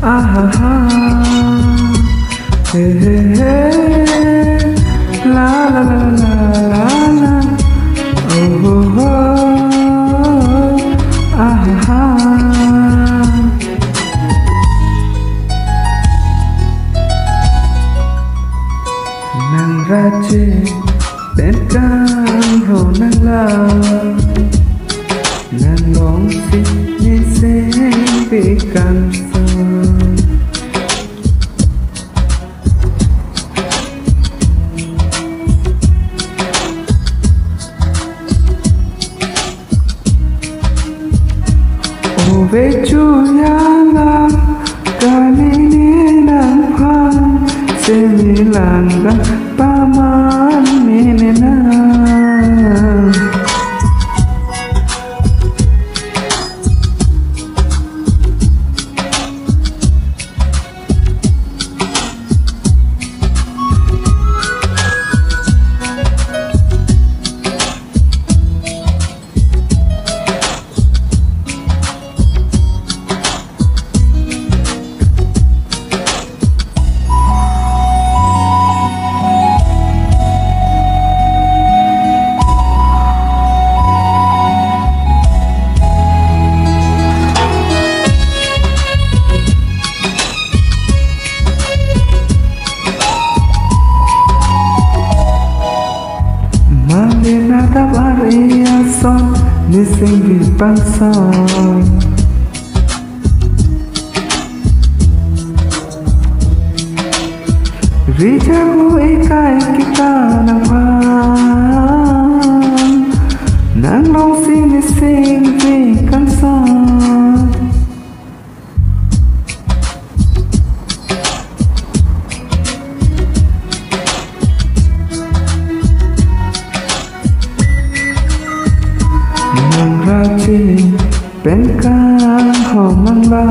ah ha ha, hey hey hey, la la la la la la, oh oh oh, ah ha ha. Nàng ra trên bên cạnh hồ nàng la, nàng ngóng xin như sẽ bị càng xa. Ô về Juliana kali ini nampak sembilan paman menena. Nada variação nesse expansão. Rijaku ikai kita nang long sini sing kansan. Bên cạnh hồ mang bao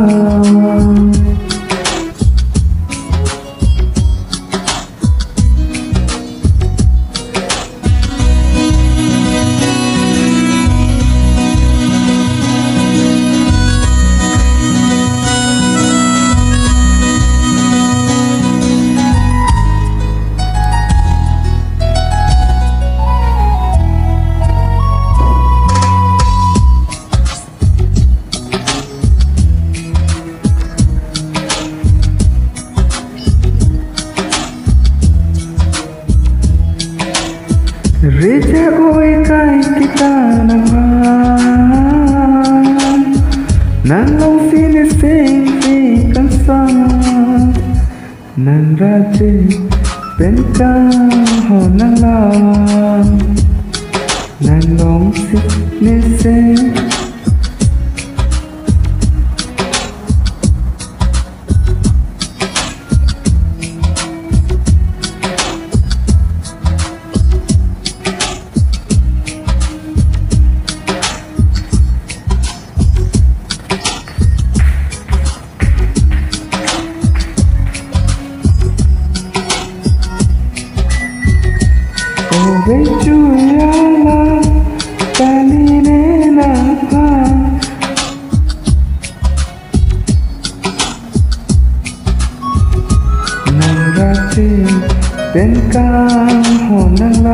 Reja oi kai kita nang long sini sing kansan nang raje bên cạnh hồ nang long sini sing. Về Juliana kali ini nampak nang raje bên cạnh hồ nang